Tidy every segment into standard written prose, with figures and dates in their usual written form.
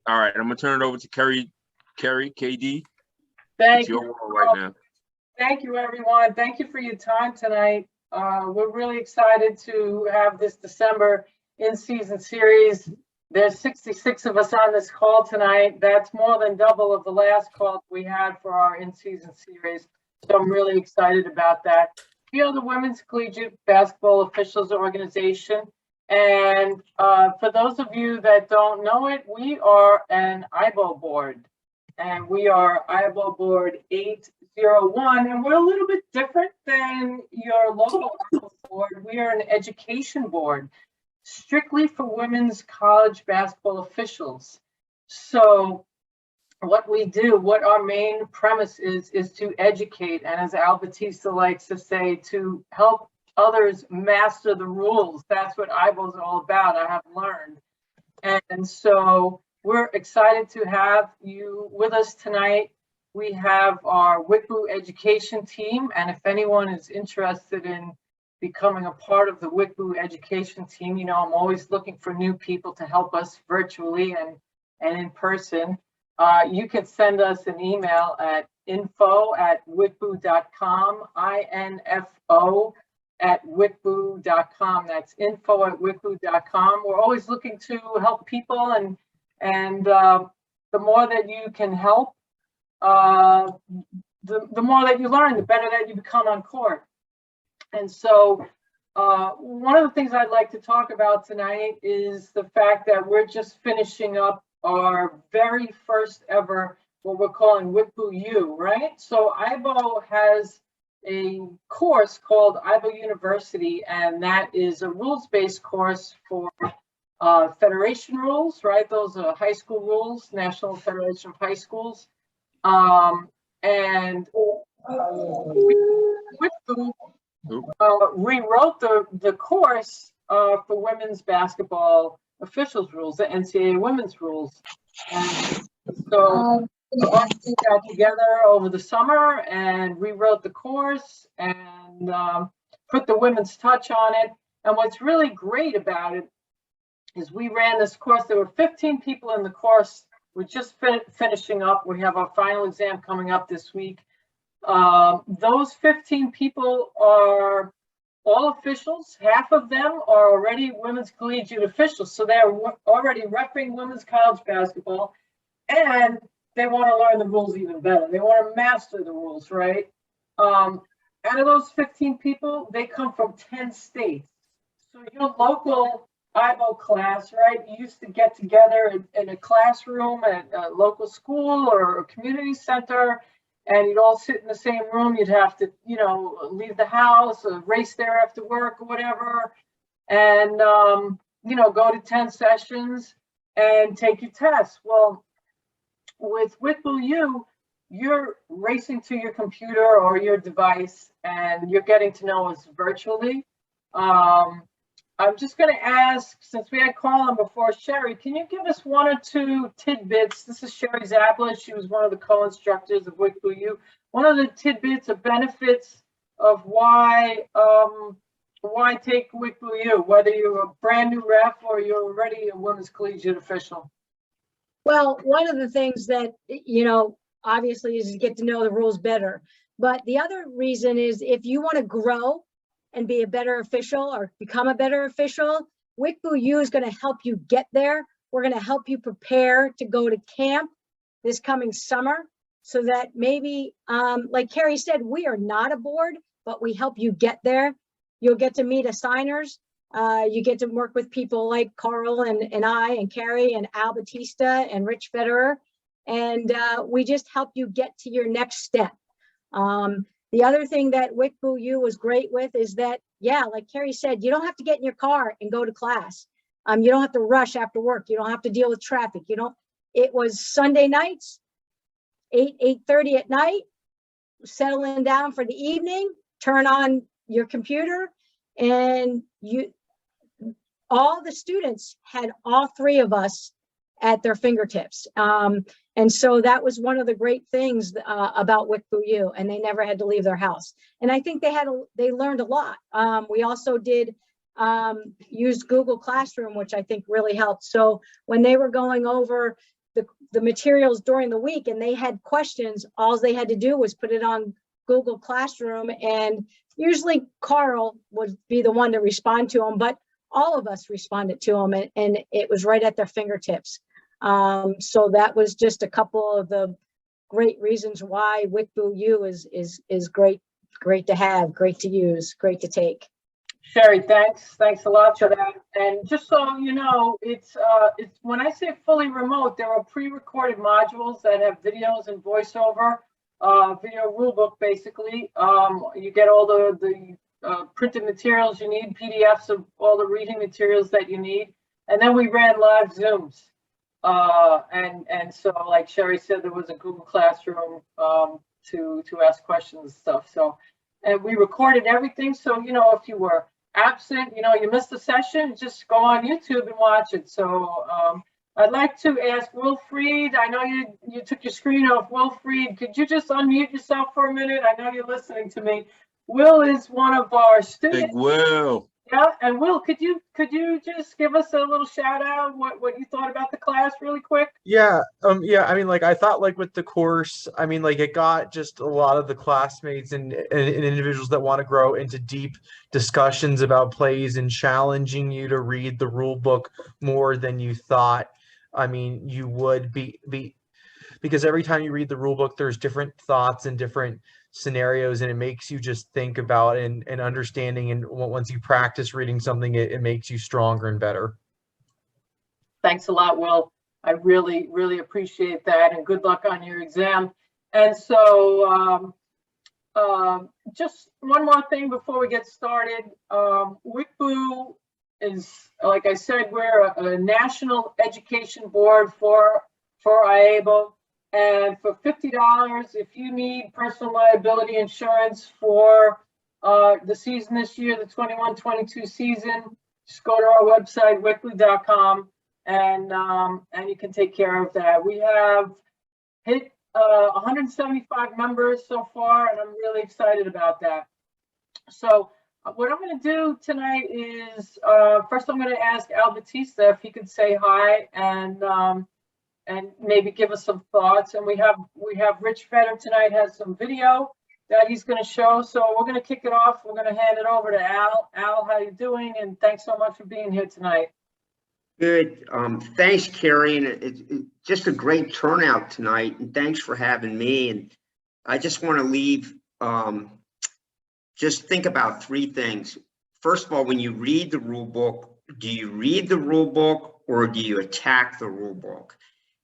All right, I'm gonna turn it over to Kerry, KD. Thank It's your you. world right now. Thank you, everyone. Thank you for your time tonight. We're really excited to have this December in-season series. There's 66 of us on this call tonight. That's more than double of the last call we had for our in-season series. So I'm really excited about that. We are the Women's Collegiate Basketball Officials Organization. And for those of you that don't know it, we are an IBO board. And we are IBO board 801. And we're a little bit different than your local IBO board. We are an education board, strictly for women's college basketball officials. So what we do, what our main premise is to educate, and as Al Batista likes to say, to help others master the rules. That's what IBO is all about, I have learned. And so we're excited to have you with us tonight. We have our WCBOO education team, and if anyone is interested in becoming a part of the WCBOO education team, you know, I'm always looking for new people to help us virtually and in person. You can send us an email at info@wcboo.com, info@wcboo.com. That's info@wcboo.com. We're always looking to help people, and the more that you can help, the more that you learn, the better that you become on court. And so one of the things I'd like to talk about tonight is the fact that we're just finishing up our very first ever, what we're calling WCBOO, right? So IBO has a course called IBO University, and that is a rules-based course for federation rules, right? Those are high school rules, National Federation of High Schools. And WCBOO rewrote the course for women's basketball officials rules, the NCAA women's rules. And so we got together over the summer and rewrote the course and put the women's touch on it. And what's really great about it is we ran this course. There were 15 people in the course. We're just finishing up. We have our final exam coming up this week. Those 15 people are all officials. Half of them are already women's collegiate officials. So they're already repping women's college basketball, and they want to learn the rules even better. They want to master the rules, right? Out of those 15 people, they come from 10 states. So your local IBO class, right? You used to get together in a classroom at a local school or a community center, and you'd all sit in the same room. You'd have to, you know, leave the house or race there after work or whatever, and, you know, go to 10 sessions and take your tests. Well, with WCBOO, you're racing to your computer or your device, and you're getting to know us virtually. I'm just going to ask, since we had Colin before, Sherry, can you give us one or two tidbits? This is Sherry Zappala. She was one of the co-instructors of WCBOO. One of the tidbits of benefits of why take WCBOO, whether you're a brand new ref or you're already a women's collegiate official. Well, one of the things that, you know, obviously is to get to know the rules better. But the other reason is if you want to grow and be a better official or become a better official, WCBOO is going to help you get there. We're going to help you prepare to go to camp this coming summer so that maybe, like Carrie said, we are not a board, but we help you get there. You'll get to meet assigners. You get to work with people like Carl and I and Carrie and Al Batista and Rich Federer. And we just help you get to your next step. The other thing that WCBOO was great with is that, yeah, like Carrie said, you don't have to get in your car and go to class. You don't have to rush after work. You don't have to deal with traffic. It was Sunday nights, 8:30 at night, settling down for the evening, turn on your computer, and all the students had all three of us at their fingertips. And so that was one of the great things about WCBOO, and they never had to leave their house. And I think they learned a lot. We also did use Google Classroom, which I think really helped. So when they were going over the the materials during the week and they had questions, all they had to do was put it on Google Classroom, and usually Carl would be the one to respond to them, but all of us responded to them, and it was right at their fingertips. So that was just a couple of the great reasons why WCBOO is great to have, great to use, great to take. Sherry, thanks a lot for that. And just so you know, it's when I say fully remote, there are pre-recorded modules that have videos and voiceover, video rulebook basically. You get all the printed materials you need, PDFs of all the reading materials that you need, and then we ran live Zooms. And so, like Sherry said, there was a Google Classroom to ask questions and stuff. So, and we recorded everything. So, you know, if you were absent, you know, you missed the session, just go on YouTube and watch it. So, I'd like to ask Wilfried. I know you took your screen off. Wilfried, could you just unmute yourself for a minute? I know you're listening to me. Will is one of our students. Big Will. Yeah, and Will, could you just give us a little shout out what you thought about the class really quick? Yeah, I mean, like, I thought, like, with the course, I mean, like, it got just a lot of the classmates and individuals that want to grow into deep discussions about plays and challenging you to read the rule book more than you thought. I mean, you would be because every time you read the rule book, there's different thoughts and different scenarios, and it makes you just think about and understanding. And once you practice reading something, it makes you stronger and better. Thanks a lot, Will. I really, really appreciate that, and good luck on your exam. And so just one more thing before we get started. WCBOO is, like I said, we're a national education board for IABO. And for $50, if you need personal liability insurance for the season this year, the 21-22 season, just go to our website, wickley.com, and you can take care of that. We have hit 175 members so far, and I'm really excited about that. So what I'm going to do tonight is, first I'm going to ask Al Batista if he could say hi and maybe give us some thoughts. And we have Rich Fetter tonight, has some video that he's going to show. So we're going to kick it off. We're going to hand it over to Al. Al, how you doing? And thanks so much for being here tonight. Good. Thanks, Carrie. And it's just a great turnout tonight. And thanks for having me. And I just want to leave, just think about three things. First of all, when you read the rule book, do you read the rule book or do you attack the rule book?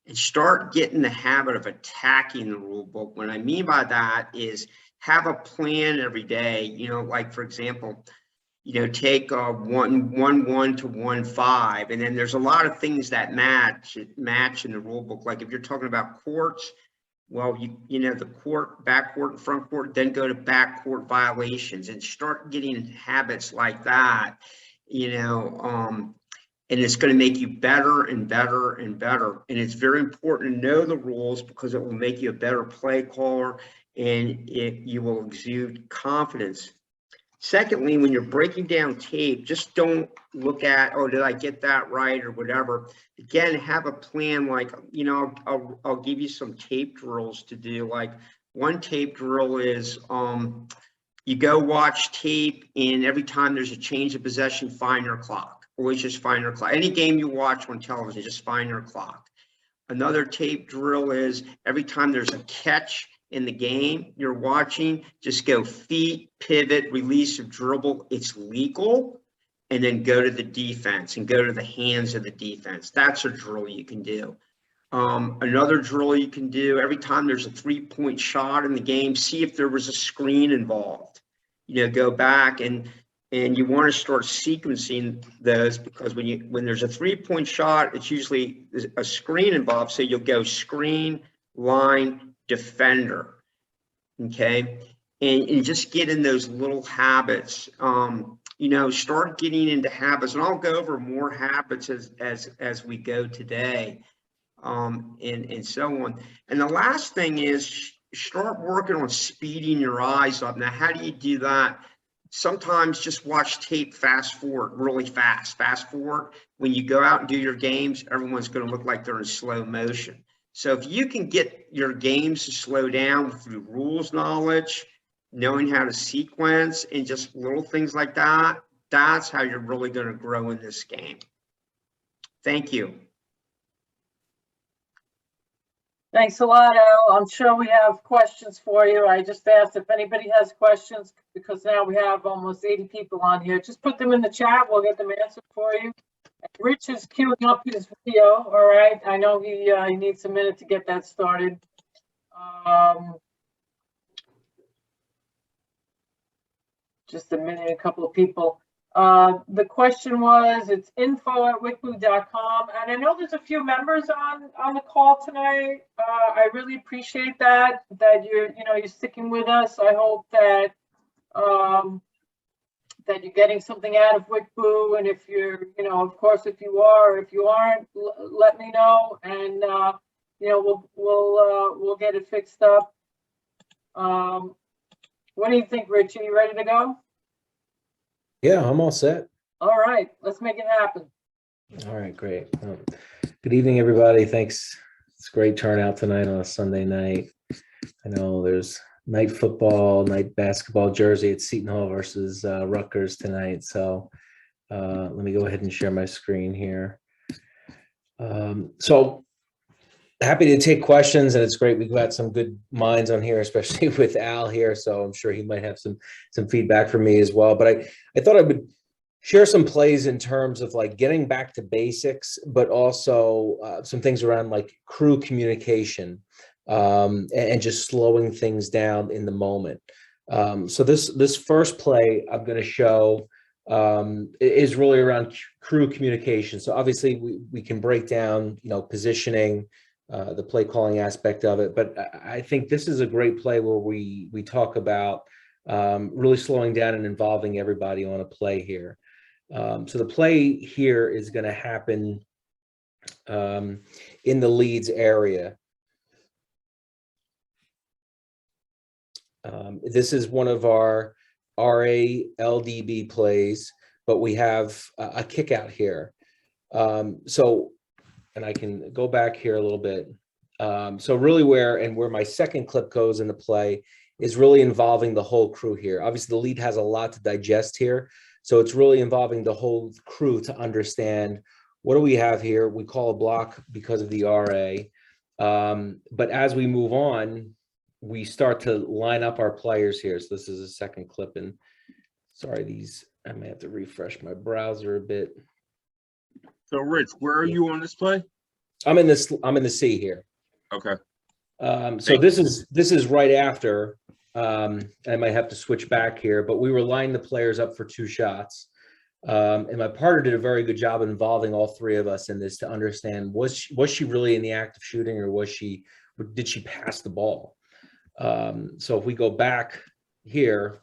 And start getting the habit of attacking the rule book. What I mean by that is have a plan every day. You know, like, for example, you know, take 1-1 to 1-5, and then there's a lot of things that match in the rule book. Like if you're talking about courts, well, you know, the court, back court and front court, then go to back court violations and start getting habits like that, you know, and it's going to make you better and better and better. And it's very important to know the rules because it will make you a better play caller, and you will exude confidence. Secondly, when you're breaking down tape, just don't look at, oh, did I get that right or whatever. Again, have a plan. Like, you know, I'll give you some tape drills to do. Like one tape drill is you go watch tape, and every time there's a change of possession, find your clock. Always just find your clock. Any game you watch on television, just find your clock. Another tape drill is every time there's a catch in the game you're watching, just go feet, pivot, release of dribble. It's legal. And then go to the defense and go to the hands of the defense. That's a drill you can do. Another drill you can do, every time there's a 3-point shot in the game, see if there was a screen involved. You know, go back and you want to start sequencing those, because when there's a 3-point shot, it's usually a screen involved. So you'll go screen, line, defender, okay? And just get in those little habits. You know, start getting into habits, and I'll go over more habits as we go today, and so on. And the last thing is start working on speeding your eyes up. Now, how do you do that? Sometimes just watch tape, fast forward really fast. Fast forward. When you go out and do your games, everyone's going to look like they're in slow motion. So if you can get your games to slow down through rules knowledge, knowing how to sequence and just little things like that, that's how you're really going to grow in this game. Thank you. Thanks a lot, Al. I'm sure we have questions for you. I just asked if anybody has questions, because now we have almost 80 people on here. Just put them in the chat. We'll get them answered for you. Rich is queuing up his video. All right. I know he needs a minute to get that started. Just a minute, a couple of people. The question was, it's info@wicboo.com, and I know there's a few members on the call tonight. I really appreciate that you're sticking with us. I hope that that you're getting something out of WCBOO, and if you're, of course, if you are, or if you aren't, let me know, and we'll get it fixed up. What do you think, Rich? Are you ready to go? Yeah, I'm all set. All right, let's make it happen. All right, great. Good evening, everybody. Thanks. It's a great turnout tonight on a Sunday night. I know there's night football, night basketball Jersey at Seton Hall versus Rutgers tonight. So let me go ahead and share my screen here. So happy to take questions, and it's great. We've got some good minds on here, especially with Al here. So I'm sure he might have some feedback for me as well. But I thought I would share some plays in terms of like getting back to basics, but also some things around like crew communication and just slowing things down in the moment. So this first play I'm going to show is really around crew communication. So obviously we can break down, positioning, the play calling aspect of it, but I think this is a great play where we talk about really slowing down and involving everybody on a play here. So the play here is going to happen in the leads area. This is one of our RA LDB plays, but we have a kick out here. And I can go back here a little bit. So really where my second clip goes into play is really involving the whole crew here. Obviously the lead has a lot to digest here. So it's really involving the whole crew to understand, what do we have here? We call a block because of the RA. But as we move on, we start to line up our players here. So this is a second clip, and sorry, I may have to refresh my browser a bit. So Rich, where are you on this play? I'm in the C here. Okay. So this is right after, I might have to switch back here, but we were lining the players up for 2 shots. And my partner did a very good job involving all 3 of us in this to understand, was she really in the act of shooting, or did she pass the ball? So if we go back here,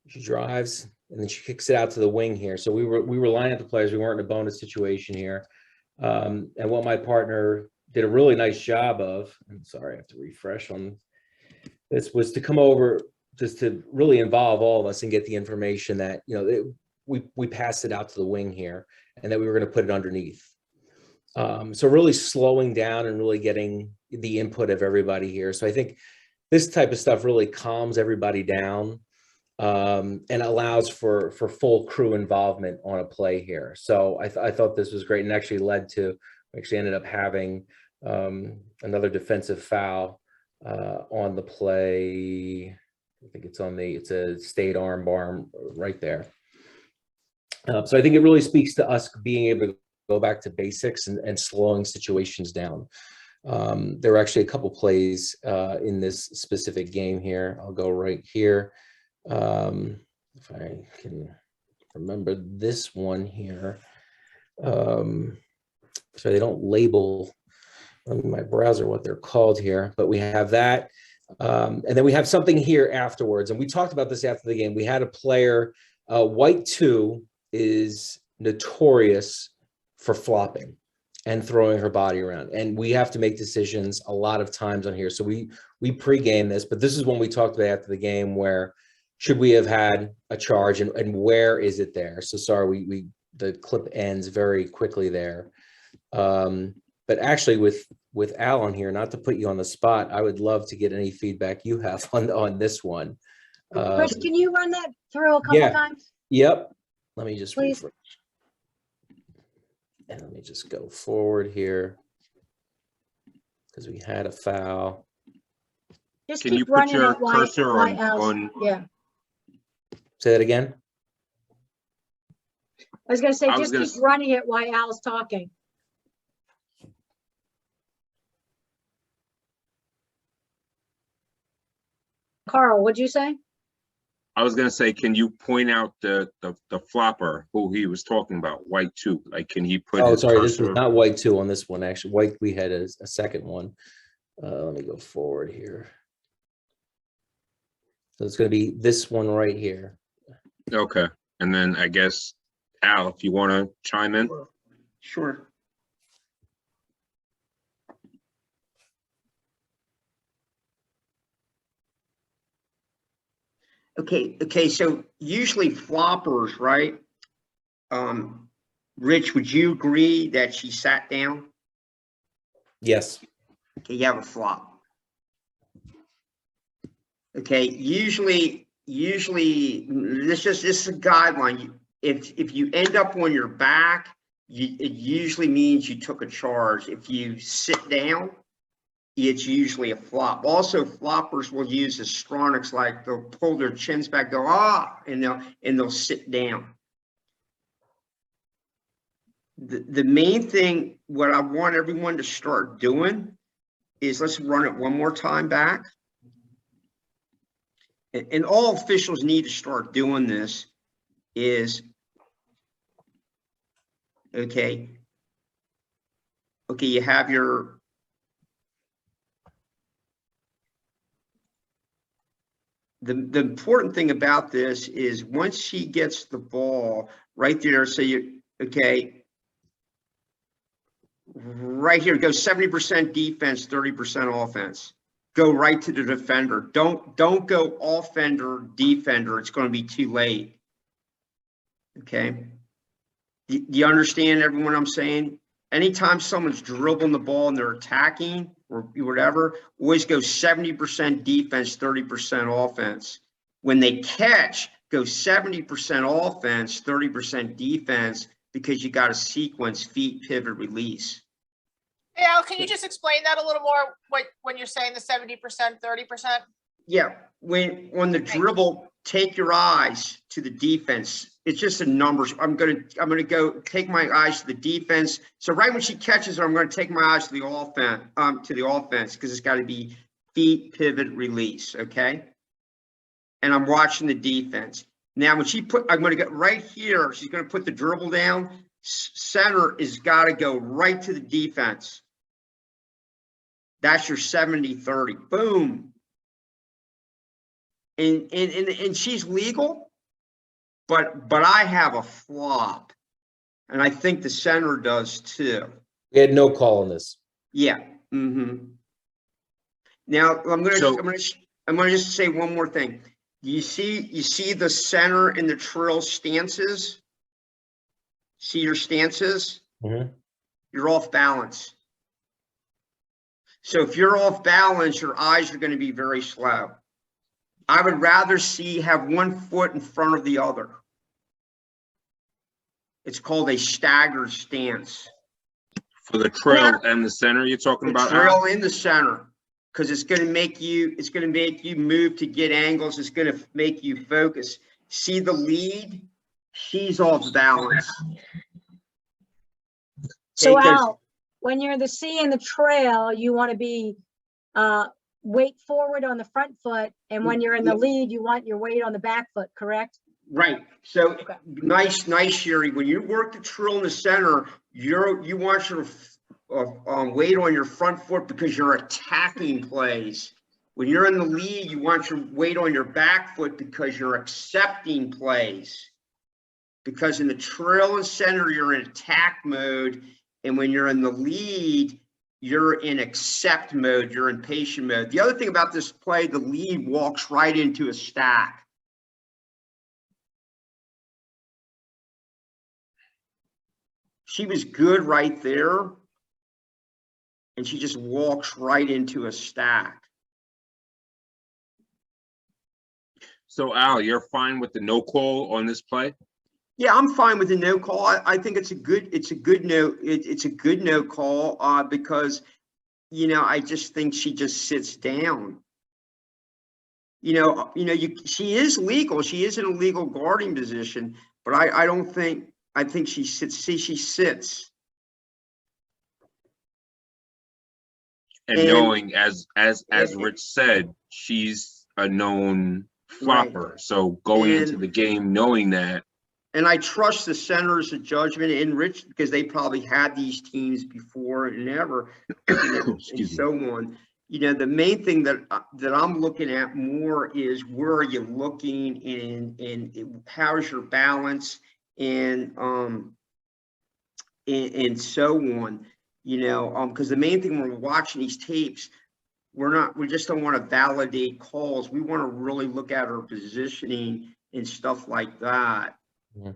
she drives and then she kicks it out to the wing here. So we were lining up the players. We weren't in a bonus situation here. And what my partner did a really nice job of, I'm sorry, I have to refresh on this, was to come over just to really involve all of us and get the information that, we passed it out to the wing here, and that we were going to put it underneath. So really slowing down and really getting the input of everybody here. So I think this type of stuff really calms everybody down, and allows for full crew involvement on a play here. So I thought this was great, and actually led to, actually ended up having another defensive foul on the play. I think it's a state arm bar right there. So I think it really speaks to us being able to go back to basics and slowing situations down. There were actually a couple plays in this specific game here. I'll go right here. If I can remember this one here. So they don't label on my browser what they're called here, but we have that. And then we have something here afterwards. And we talked about this after the game. We had a player, White 2 is notorious for flopping and throwing her body around. And we have to make decisions a lot of times on here. So we pregame this, but this is when we talked about after the game, where should we have had a charge, and where is it there? So sorry, we the clip ends very quickly there. But actually with Alan here, not to put you on the spot, I would love to get any feedback you have on this one. Chris, can you run that through a couple yeah. times? Yep. Let me just Please. refresh. And let me just go forward here because we had a foul. Just Can you keep put running your it while cursor Al's, on? yeah. Say that again. I was gonna say, I was just gonna keep running it while Al's talking. Carl, what'd you say? I was gonna say, can you point out the flopper who he was talking about, white 2? Like, can he put Oh, his sorry, this was cursor? not white 2 on this one. Actually, white, we had a second one. Let me go forward here. So it's going to be this one right here. Okay, and then I guess Al, if you want to chime in. Sure. Okay, so usually floppers, right? Rich, would you agree that she sat down? Yes. Okay, you have a flop. Okay, usually this is a guideline. If you end up on your back, it usually means you took a charge. If you sit down, it's usually a flop. Also, floppers will use histrionics, like they'll pull their chins back, go and they'll sit down. The main thing, what I want everyone to start doing is, let's run it one more time back. And all officials need to start doing this is, okay, you have your, the important thing about this is once she gets the ball right there, so you, okay, right here, go 70% defense, 30% offense. Go right to the defender. Don't go offender, defender. It's going to be too late. Okay. Do you understand everyone I'm saying? Anytime someone's dribbling the ball and they're attacking or whatever, always go 70% defense, 30% offense. When they catch, go 70% offense, 30% defense, because you got to sequence feet, pivot, release. Hey, Al, can you just explain that a little more when you're saying the 70%, 30%? Yeah, when on the dribble, take your eyes to the defense. It's just the numbers. I'm gonna go take my eyes to the defense. So right when she catches it, I'm gonna take my eyes to the offense, because it's got to be feet, pivot, release. Okay, and I'm watching the defense. Now when I'm gonna get right here. She's gonna put the dribble down. Center is got to go right to the defense. That's your 70-30. Boom. And she's legal, but I have a flop, and I think the center does too. We had no call on this. Yeah. Mm-hmm. Now I'm gonna just say one more thing. You see the center in the trill stances. See your stances? Mm-hmm. You're off balance. So if you're off balance, your eyes are going to be very slow. I would rather have one foot in front of the other. It's called a staggered stance. For the trail and the center you're talking The about? trail in the center, because it's going to make you move to get angles. It's going to make you focus. See the lead? She's off balance. So Al, when you're the C in the trail, you want to be weight forward on the front foot, and when you're in the lead, you want your weight on the back foot, correct? Right. So Okay. nice, Sherry. When you work the trill in the center, you want your weight on your front foot because you're attacking plays. When you're in the lead, you want your weight on your back foot because you're accepting plays. Because in the trill and center, you're in attack mode. And when you're in the lead, you're in accept mode, you're in patient mode. The other thing about this play, the lead walks right into a stack. She was good right there. And she just walks right into a stack. So Al, you're fine with the no call on this play? Yeah, I'm fine with the no call. I think it's a good no. It's a good no call because, you know, I just think she just sits down. She is legal. She is in a legal guarding position, but I don't think, I think she sits. See, she sits. And knowing, as Rich said, she's a known flopper. Right. So going into the game knowing that. And I trust the centers of judgment in Rich because they probably had these teams before and ever, and so on. You know, the main thing that I'm looking at more is where are you looking and how's your balance and so on. You know, because the main thing when we're watching these tapes, we just don't want to validate calls. We want to really look at our positioning and stuff like that. Yeah.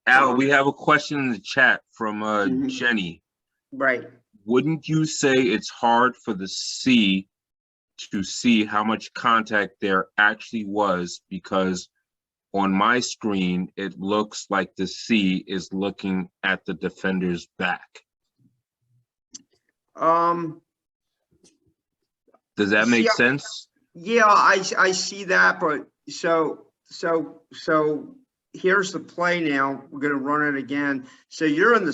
Al, we have a question in the chat from Jenny. Right. Wouldn't you say it's hard for the C to see how much contact there actually was, because on my screen it looks like the C is looking at the defender's back? Does that make sense? Yeah, I see that, but so here's the play now. We're gonna run it again. So you're in the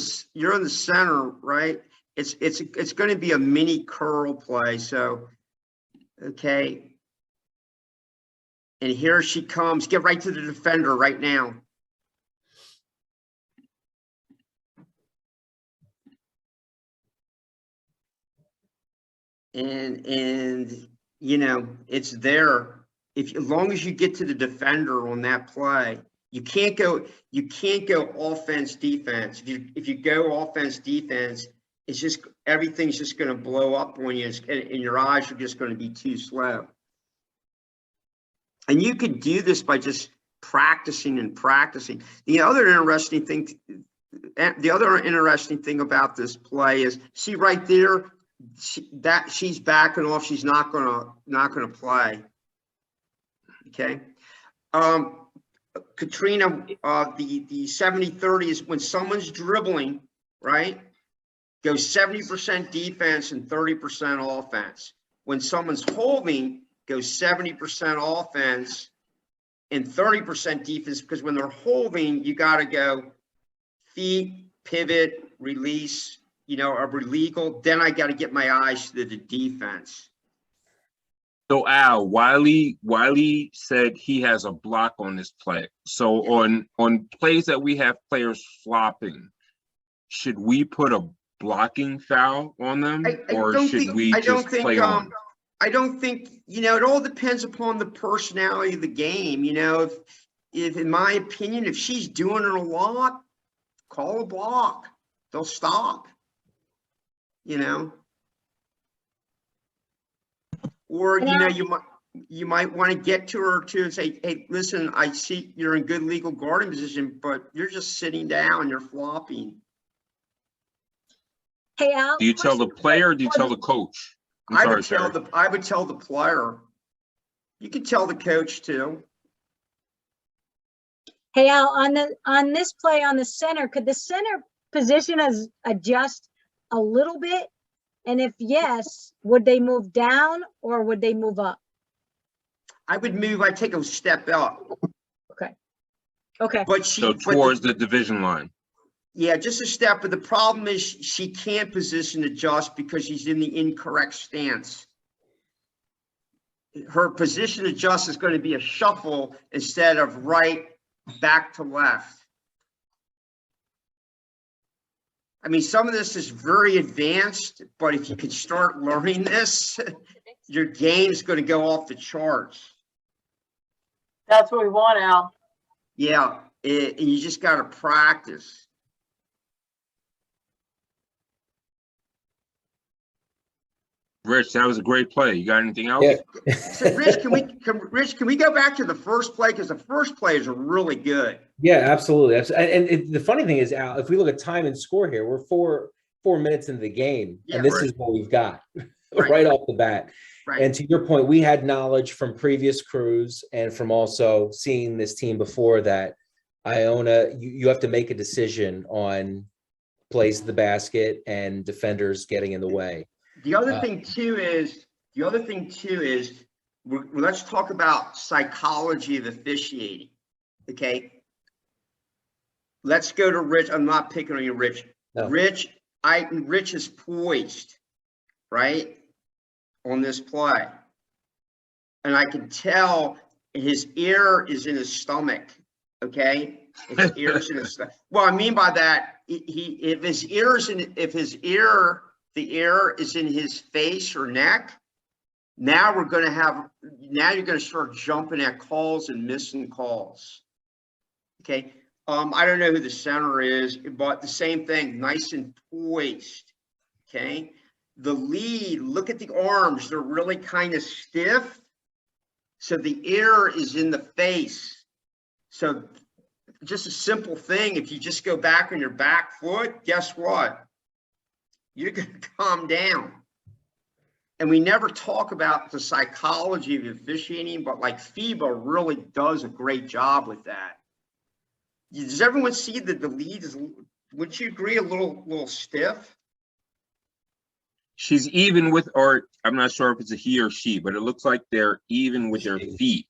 center, right? It's going to be a mini curl play. So, okay. And here she comes. Get right to the defender right now. And you know, it's there. As long as you get to the defender on that play, you can't go offense defense. If you go offense defense, it's just everything's just going to blow up on you, and your eyes are just going to be too slow. And you could do this by just practicing and practicing. The other interesting thing about this play is, see right there, she's backing off. She's not gonna play. Okay. Katrina, the 70-30 is when someone's dribbling, right? Go 70% defense and 30% offense. When someone's holding, go 70% offense and 30% defense, because when they're holding, you got to go feet, pivot, release, you know, are legal. Then I got to get my eyes to the defense. So Al, Wiley said he has a block on this play. So on plays that we have players flopping, should we put a blocking foul on them, or should we just play on? I don't think, you know, it all depends upon the personality of the game. You know, if in my opinion, if she's doing it a lot, call a block. They'll stop. You know, or you know, you might want to get to her too and say, hey, listen, I see you're in good legal guarding position, but you're just sitting down, you're flopping. Hey, Al. Do you tell the player or do you tell the coach? I would tell the player. You can tell the coach too. Hey, Al, on this play on the center, could the center position adjust a little bit? And if yes, would they move down or would they move up? I would move. I take a step up. Okay. Okay. But so towards the division line. Yeah, just a step. But the problem is she can't position adjust because she's in the incorrect stance. Her position adjust is going to be a shuffle instead of right back to left. I mean, some of this is very advanced, but if you could start learning this, your game's going to go off the charts. That's what we want, Al. Yeah, and you just got to practice. Rich, that was a great play. You got anything else? Yeah. So Rich, can we go back to the first play? Because the first play is really good. Yeah, absolutely. And the funny thing is, Al, if we look at time and score here, we're four minutes into the game, Yeah, and this right. is what we've got Right. right off the bat. Right. And to your point, we had knowledge from previous crews and from also seeing this team before that. Iona, you have to make a decision on plays to the basket and defenders getting in the way. The other thing too is, let's talk about psychology of officiating. Okay. Let's go to Rich. I'm not picking on you, Rich. No. Rich is poised, right, on this play. And I can tell his ear is in his stomach. Okay. His ear's in his stomach. Well, I mean by that, if the ear is in his face or neck, now you're going to start jumping at calls and missing calls. Okay. I don't know who the center is, but the same thing, nice and poised. Okay. The lead, look at the arms. They're really kind of stiff. So the ear is in the face. So just a simple thing. If you just go back on your back foot, guess what? You're going to calm down. And we never talk about the psychology of officiating, but like FIBA really does a great job with that. Does everyone see that the lead is, would you agree, a little stiff? She's even with, or I'm not sure if it's a he or she, but it looks like they're even with their feet.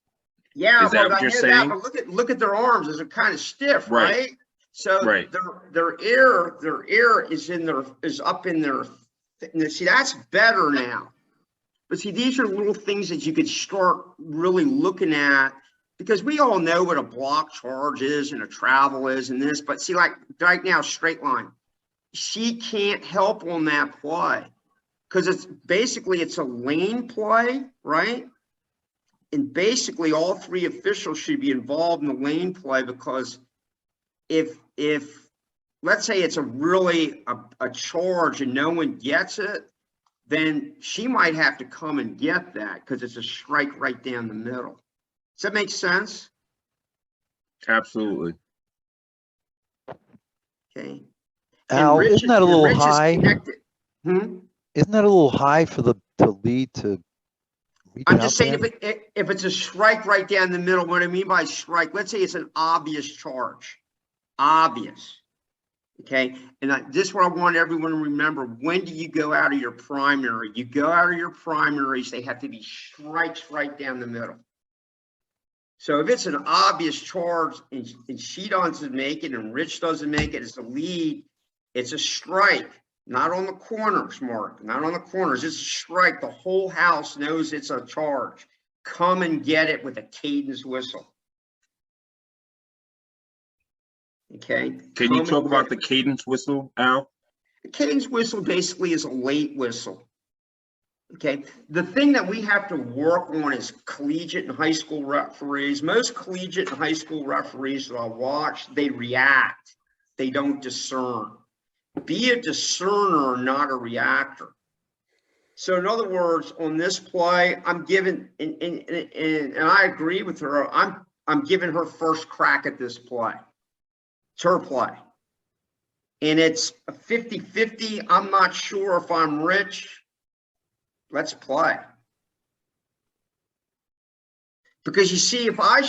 Yeah, Is that what I you're know saying? that, but look at their arms. They're kind of stiff, Right. right? So Right. their ear is up in their. See, that's better now. But see, these are little things that you could start really looking at, because we all know what a block charge is and a travel is and this. But see, like right now, straight line, she can't help on that play because it's a lane play, right? And basically all three officials should be involved in the lane play, because if let's say it's a charge and no one gets it, then she might have to come and get that because it's a strike right down the middle. Does that make sense? Absolutely. Okay. Al, isn't that a little high? Isn't Isn't that a little high for the lead to reach I'm out just saying, there? if it's a strike right down the middle, what I mean by strike, let's say it's an obvious charge. Obvious. Okay. And this is what I want everyone to remember. When do you go out of your primary? You go out of your primaries, they have to be strikes right down the middle. So if it's an obvious charge and she doesn't make it and Rich doesn't make it as the lead, it's a strike. Not on the corners, Mark. Not on the corners. It's a strike. The whole house knows it's a charge. Come and get it with a cadence whistle. Okay. Can you talk about the cadence whistle, Al? The cadence whistle basically is a late whistle. Okay. The thing that we have to work on is collegiate and high school referees. Most collegiate and high school referees that I watch, they react. They don't discern. Be a discerner, not a reactor. So in other words, on this play, I'm giving, and I agree with her, I'm giving her first crack at this play. It's her play. And it's a 50-50. I'm not sure if I'm Rich. Let's play. Because you see, if I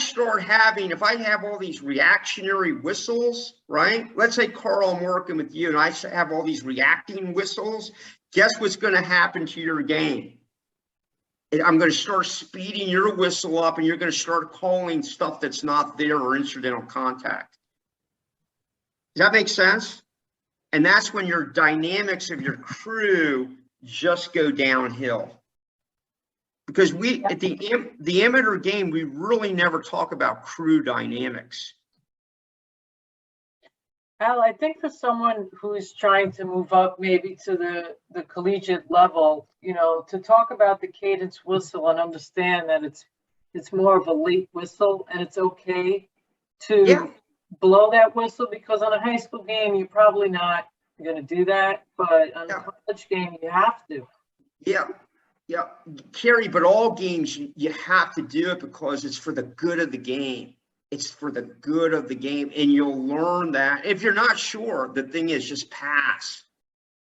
have all these reactionary whistles, right? Let's say, Carl, I'm working with you and I have all these reacting whistles. Guess what's going to happen to your game? I'm going to start speeding your whistle up and you're going to start calling stuff that's not there or incidental contact. Does that make sense? And that's when your dynamics of your crew just go downhill. Because at the amateur game, we really never talk about crew dynamics. Al, I think for someone who's trying to move up maybe to the collegiate level, to talk about the cadence whistle and understand that it's more of a late whistle and it's okay to blow that whistle, because on a high school game, you're probably not going to do that, but on a college game, you have to. Yeah, Carrie, but all games, you have to do it because it's for the good of the game. It's for the good of the game, and you'll learn that. If you're not sure, the thing is just pass.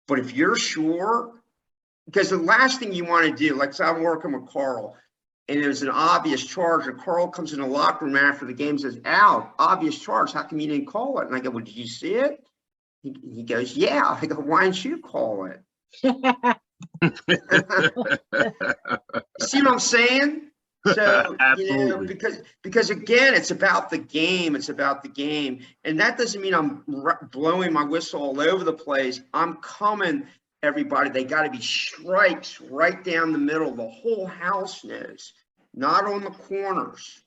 But if you're sure, because the last thing you want to do, like so I'm working with Carl, and there's an obvious charge, and Carl comes in the locker room after the game and says, Al, obvious charge, how come you didn't call it? And I go, well, did you see it? He goes, yeah. I go, why didn't you call it? See what I'm saying? So, Absolutely. because again, it's about the game. It's about the game. And that doesn't mean I'm blowing my whistle all over the place. I'm coming, everybody. They got to be strikes right down the middle. The whole house knows, not on the corners.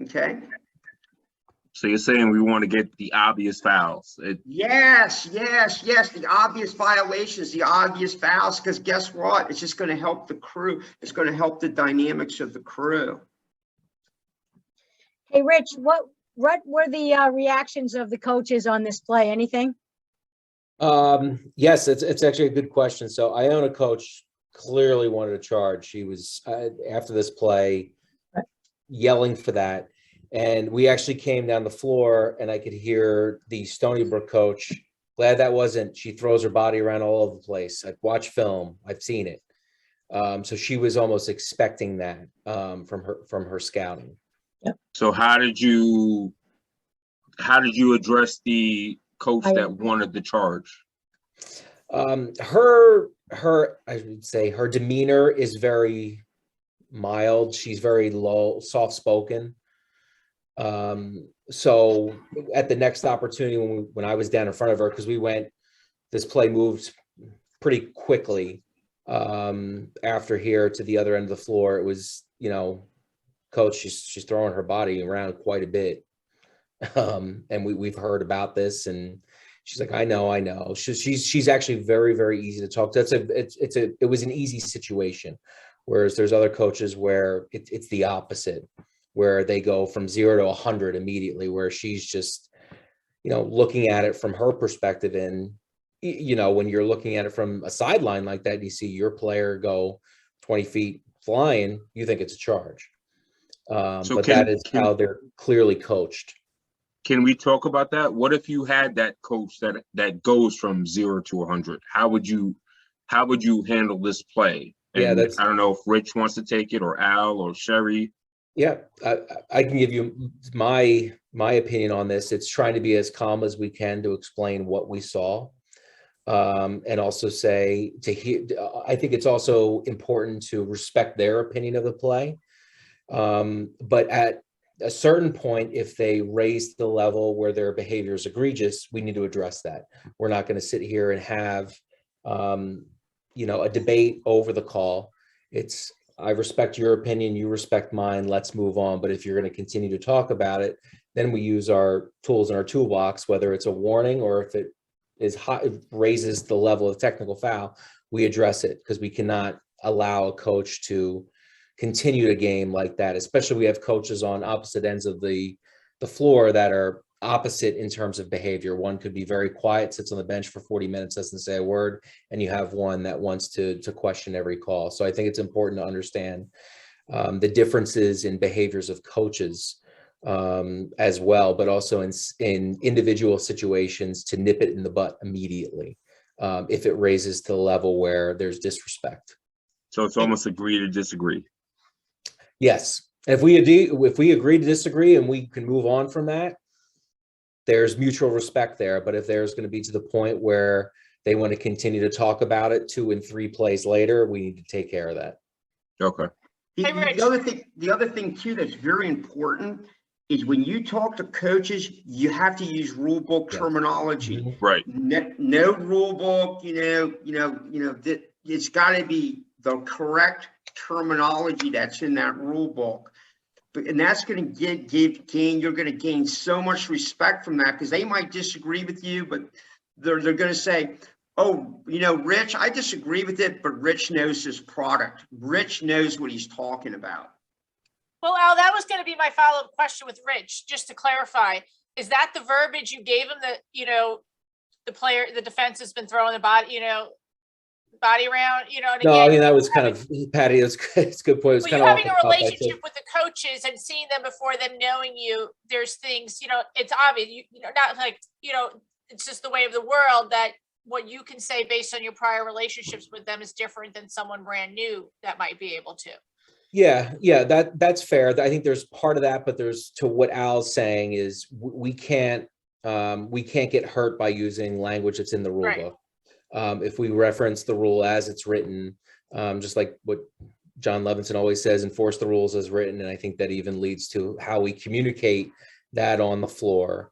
Okay. So you're saying we want to get the obvious fouls? Yes. The obvious violations, the obvious fouls, because guess what? It's just going to help the crew. It's going to help the dynamics of the crew. Hey, Rich, what were the reactions of the coaches on this play? Anything? Yes, it's actually a good question. So Iona coach clearly wanted a charge. She was after this play yelling for that. And we actually came down the floor and I could hear the Stony Brook coach, glad that wasn't, she throws her body around all over the place. I've watched film, I've seen it. So she was almost expecting that from her scouting. So how did you address the coach that wanted the charge? Her I would say her demeanor is very mild. She's very low, soft-spoken. So at the next opportunity when I was down in front of her, because this play moved pretty quickly after here to the other end of the floor. It was, coach, she's throwing her body around quite a bit. And we've heard about this, and she's like, I know. She's actually very, very easy to talk to. It was an easy situation, whereas there's other coaches where it's the opposite, where they go from 0 to 100 immediately, where she's just, looking at it from her perspective. And, when you're looking at it from a sideline like that, and you see your player go 20 feet flying, you think it's a charge. But that is how they're clearly coached. Can we talk about that? What if you had that coach that goes from 0 to 100? How would you handle this play? And I don't know if Rich wants to take it, or Al, or Sherry. Yeah, I can give you my opinion on this. It's trying to be as calm as we can to explain what we saw, and also say I think it's also important to respect their opinion of the play. But at a certain point, if they raise the level where their behavior is egregious, we need to address that. We're not going to sit here and have a debate over the call. I respect your opinion, you respect mine, let's move on. But if you're going to continue to talk about it, then we use our tools in our toolbox, whether it's a warning or if it raises the level of technical foul, we address it, because we cannot allow a coach to continue a game like that, especially we have coaches on opposite ends of the floor that are opposite in terms of behavior. One could be very quiet, sits on the bench for 40 minutes, doesn't say a word, and you have one that wants to question every call. So I think it's important to understand the differences in behaviors of coaches as well, but also in individual situations to nip it in the butt immediately if it raises to the level where there's disrespect. So it's almost agree to disagree. Yes. If we agree to disagree and we can move on from that, there's mutual respect there. But if there's going to be to the point where they want to continue to talk about it 2 and 3 plays later, we need to take care of that. Okay. The other thing too that's very important is when you talk to coaches, you have to use rule book terminology. Right. No rule book, it's got to be the correct terminology that's in that rule book. And that's going to you're going to gain so much respect from that, because they might disagree with you, but they're going to say, oh, Rich, I disagree with it, but Rich knows his product. Rich knows what he's talking about. Well, Al, that was going to be my follow-up question with Rich, just to clarify. Is that the verbiage you gave him that, the defense has been throwing the body, body round, you know, and No, I again, mean, that was kind of, Patty, it's a good point. It's well, kind you of off having the a cuff, I relationship think. with the coaches and seeing them before them knowing you, there's things, you know, it's obvious, you know, not like, you know, it's just the way of the world that what you can say based on your prior relationships with them is different than someone brand new that might be able to. Yeah, that's fair. I think there's part of that, but there's, to what Al's saying is we can't get hurt by using language that's in the rule Right. book. If we reference the rule as it's written, just like what John Levinson always says, enforce the rules as written. And I think that even leads to how we communicate that on the floor.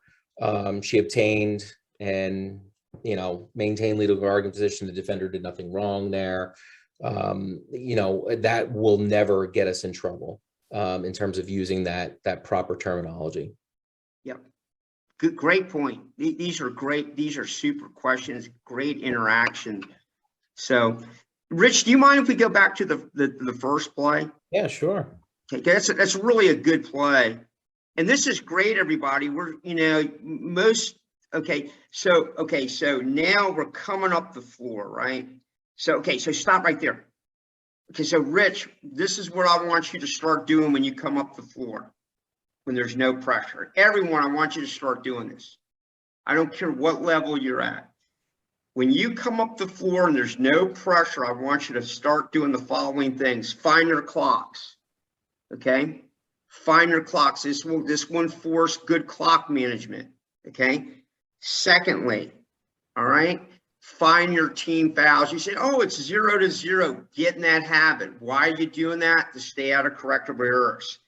She obtained and, you know, maintained legal guardian position. The defender did nothing wrong there. You know, that will never get us in trouble in terms of using that proper terminology. Yep. Good, great point. These are great. These are super questions. Great interaction. So, Rich, do you mind if we go back to the first play? Yeah, sure. Okay, that's really a good play, and this is great, everybody. We're, you know, okay. So now we're coming up the floor, right? So so stop right there. Okay, so Rich, this is what I want you to start doing when you come up the floor, when there's no pressure. Everyone, I want you to start doing this. I don't care what level you're at. When you come up the floor and there's no pressure, I want you to start doing the following things. Find your clocks, okay? Find your clocks. This will force good clock management, okay? Secondly, all right, find your team fouls. You say, oh, it's 0-0. Get in that habit. Why are you doing that? To stay out of correctable errors.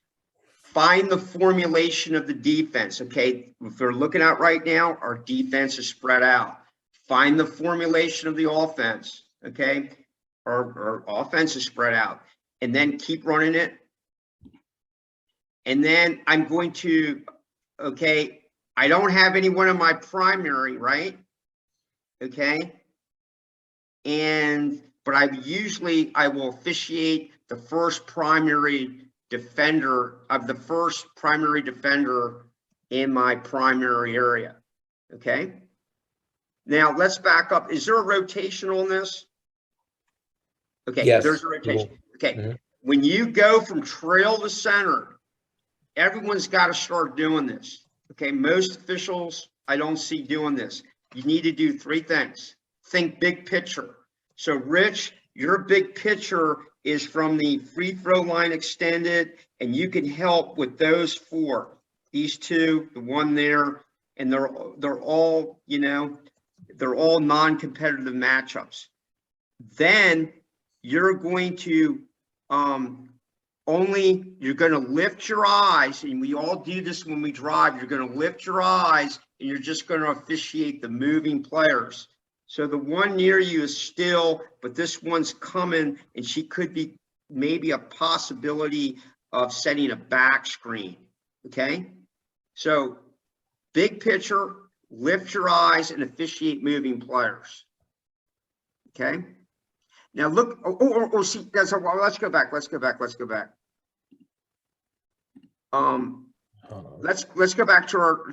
Find the formulation of the defense, okay? If we're looking at right now, our defense is spread out. Find the formulation of the offense, okay? Our offense is spread out. And then keep running it. And then I'm going to, okay, I don't have anyone in my primary, right? Okay. But I will officiate the first primary defender in my primary area. Okay. Now let's back up. Is there a rotation on this? Okay. Yes. There's a rotation. Okay. Mm-hmm. When you go from trail to center, everyone's got to start doing this. Okay. Most officials, I don't see doing this. You need to do three things. Think big picture. So Rich, your big picture is from the free throw line extended, and you can help with those four. These two, the one there, and they're all, you know, they're all non-competitive matchups. Then you're going to you're going to lift your eyes, and we all do this when we drive. You're going to lift your eyes, and you're just going to officiate the moving players. So the one near you is still, but this one's coming, and she could be maybe a possibility of setting a back screen. Okay. So big picture, lift your eyes and officiate moving players. Okay. Now look, see, let's go back. Let's go back. Let's go back. Let's go back to our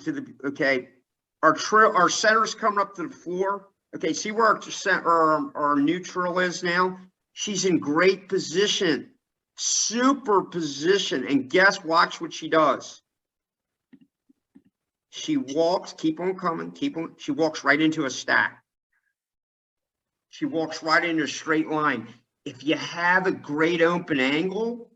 center's coming up to the floor. Okay, see where our neutral is now? She's in great position, super position. And watch what she does. She walks, keep on coming, she walks right into a stack. She walks right into a straight line. If you have a great open angle,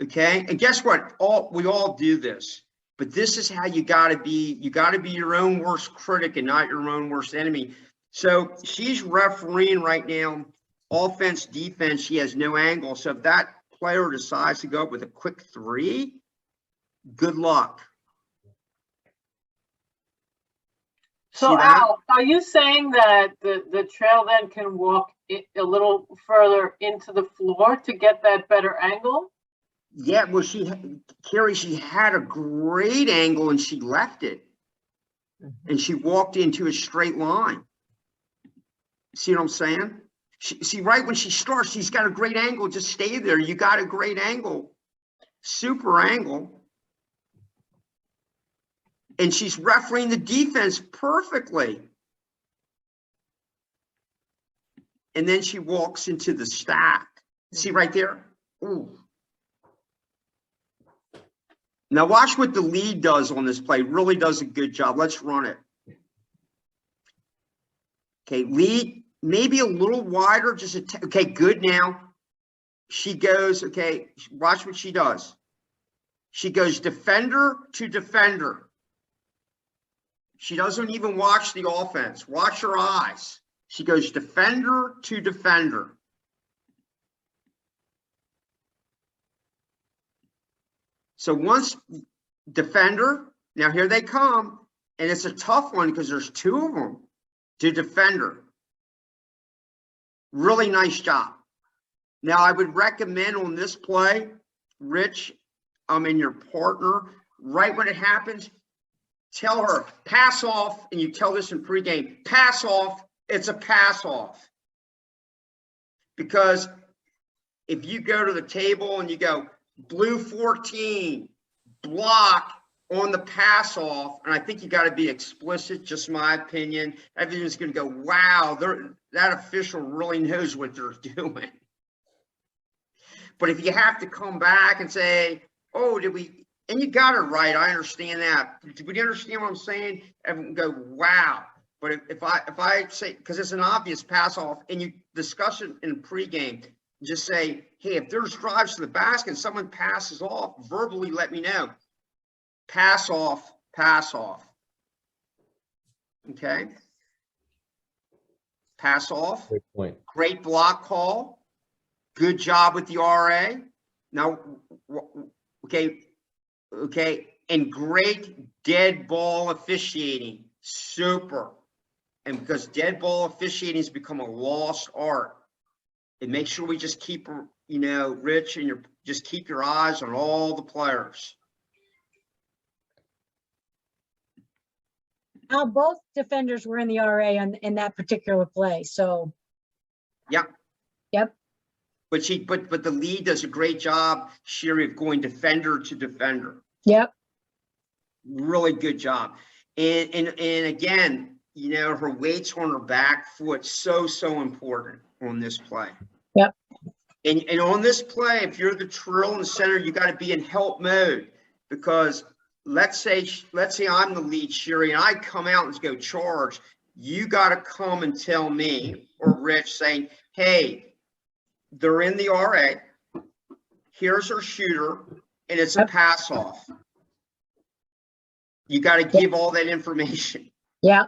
okay, and guess what? We all do this, but this is how you gotta be. You gotta be your own worst critic and not your own worst enemy. So she's refereeing right now, offense, defense. She has no angle. So if that player decides to go up with a quick three, good luck. So Al, are you saying that the trail then can walk a little further into the floor to get that better angle? Yeah, well, Carrie, she had a great angle and she left it. And she walked into a straight line. See what I'm saying? See, right when she starts, she's got a great angle. Just stay there. You got a great angle. Super angle. And she's refereeing the defense perfectly. and then she walks into the stack. See right there? Ooh. Now watch what the lead does on this play. Really does a good job. Let's run it. Okay, lead maybe a little wider, just okay, good now. She goes, okay, watch what she does. She goes defender to defender. She doesn't even watch the offense. Watch her eyes. She goes defender to defender. So once defender, now here they come, and it's a tough one because there's two of them to defender. Really nice job. Now I would recommend on this play, Rich, and your partner, right when it happens, tell her, pass off, and you tell this in pregame, pass off, it's a pass off. Because if you go to the table and you go, blue 14, block on the pass off, and I think you got to be explicit, just my opinion, everyone's going to go, wow, that official really knows what they're doing. But if you have to come back and say, oh, did we, and you got it right, I understand that. Would you understand what I'm saying? Everyone go, wow. But if I say, because it's an obvious pass off, and you discuss it in pregame, just say, hey, if there's drives to the basket and someone passes off, verbally let me know. Pass off, pass off. Okay. Pass off. Great point. Great block call. Good job with the RA. Now, okay. And great dead ball officiating. Super. And because dead ball officiating has become a lost art, it makes sure we just keep, Rich, and just keep your eyes on all the players. Both defenders were in the RA in that particular play, so. Yep. Yep. But the lead does a great job, Sherry, of going defender to defender. Yep. Really good job. And again, her weight's on her back foot, so important on this play. Yep. And on this play, if you're the drill and center, you got to be in help mode, because let's say I'm the lead, Sherry, and I come out and go charge. You got to come and tell me or Rich saying, hey, they're in the RA. Here's her shooter, and it's a pass off. You got to give all that information. Yeah.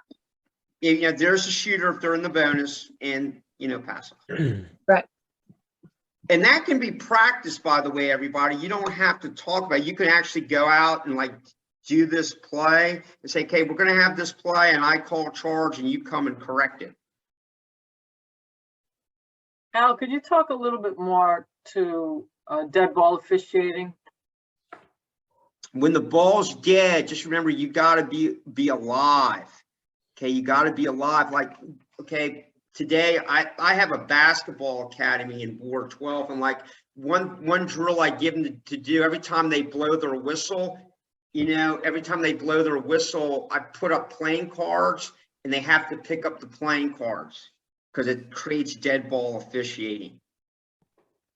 There's a shooter if they're in the bonus, and pass off. Right. And that can be practiced, by the way, everybody. You don't have to talk about it. You can actually go out and do this play and say, okay, we're going to have this play, and I call charge, and you come and correct it. Al, could you talk a little bit more to dead ball officiating? When the ball's dead, just remember, you got to be alive. Okay, you got to be alive. Okay, today I have a basketball academy in Ward 12, and one drill I give them to do every time they blow their whistle. Every time they blow their whistle, I put up playing cards, and they have to pick up the playing cards because it creates dead ball officiating.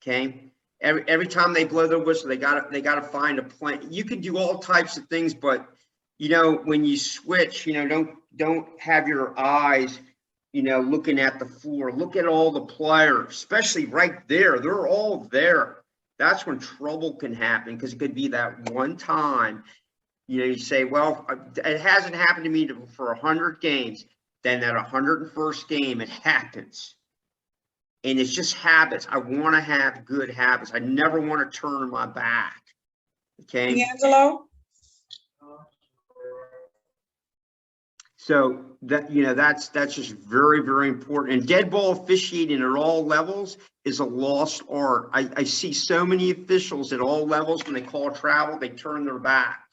Okay. Every time they blow their whistle, they gotta find a play. You can do all types of things, but when you switch, don't have your eyes, looking at the floor. Look at all the players, especially right there. They're all there. That's when trouble can happen, because it could be that one time, you say, well, it hasn't happened to me for 100 games. Then at 101st game, it happens. And it's just habits. I want to have good habits. I never want to turn my back. Okay. D'Angelo? So that's just very, very important. And dead ball officiating at all levels is a lost art. I see so many officials at all levels, when they call travel, they turn their back.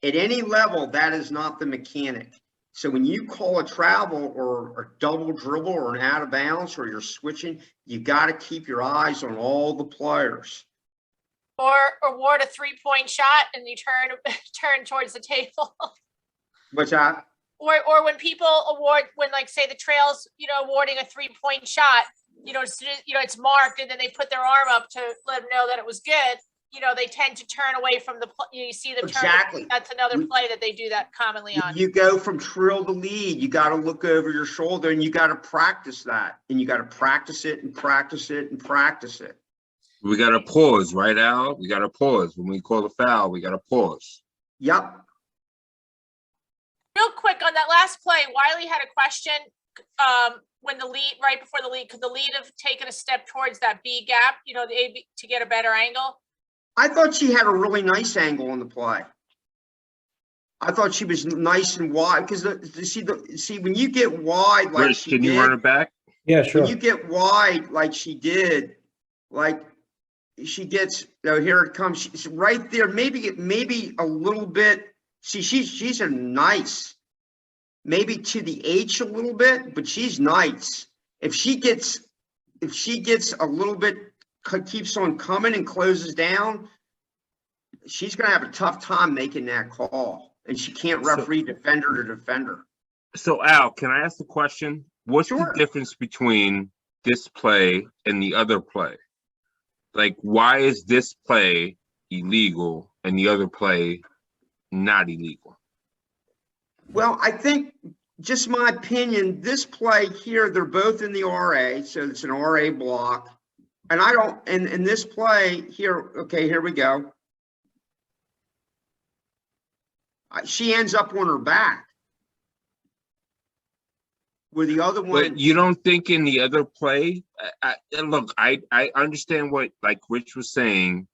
At any level, that is not the mechanic. So when you call a travel or a double dribble or an out of bounds, or you're switching, you got to keep your eyes on all the players. Or award a 3-point shot and you turn towards the table. What's that? or when people award, when like say the Trails, awarding a 3-point shot, it's marked and then they put their arm up to let them know that it was good. They tend to turn away from the, you see them turn. Exactly. That's another play that they do that commonly on. You go from trill to lead, you got to look over your shoulder and you got to practice that, and you got to practice it and practice it and practice it. We got to pause, right, Al? We got to pause. When we call a foul, we got to pause. Yep. Real quick on that last play, Wiley had a question. When the lead, right before the lead, could the lead have taken a step towards that B gap, the A, B, to get a better angle? I thought she had a really nice angle on the play. I thought she was nice and wide, because see when you get wide like Rich, she can did, you run it back? Yeah, sure. when you get wide like she did, like she gets, here it comes, she's right there, maybe a little bit. See, she's a nice, maybe to the H a little bit, but she's nice. If she gets a little bit, keeps on coming and closes down, she's going to have a tough time making that call, and she can't referee defender to defender. So Al, can I ask a question? What's Sure. the difference between this play and the other play? Like, why is this play illegal and the other play not illegal? Well, I think, just my opinion, this play here, they're both in the RA, so it's an RA block. And I don't, and in this play here, okay, here we go. She ends up on her back. Where the other one. But you don't think in the other play, look, I understand what, like Rich was saying,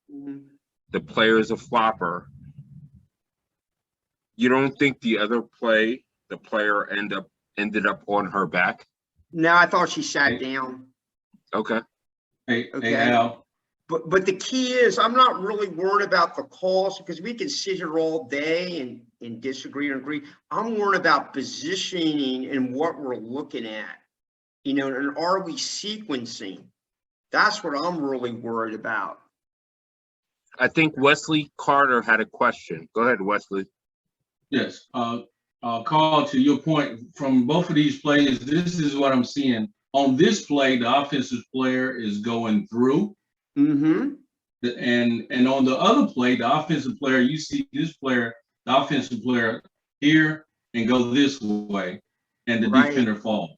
the player is a flopper. You don't think the other play, the player ended up on her back? No, I thought she sat down. Okay. Hey, Okay. hey, Al. But the key is, I'm not really worried about the calls, because we can sit here all day and disagree and agree. I'm worried about positioning and what we're looking at, and are we sequencing? That's what I'm really worried about. I think Wesley Carter had a question. Go ahead, Wesley. Yes. Carl, to your point, from both of these plays, this is what I'm seeing. On this play, the offensive player is going through. Mm-hmm. And on the other play, the offensive player, you see this player, the offensive player here and go this way, and the defender falls.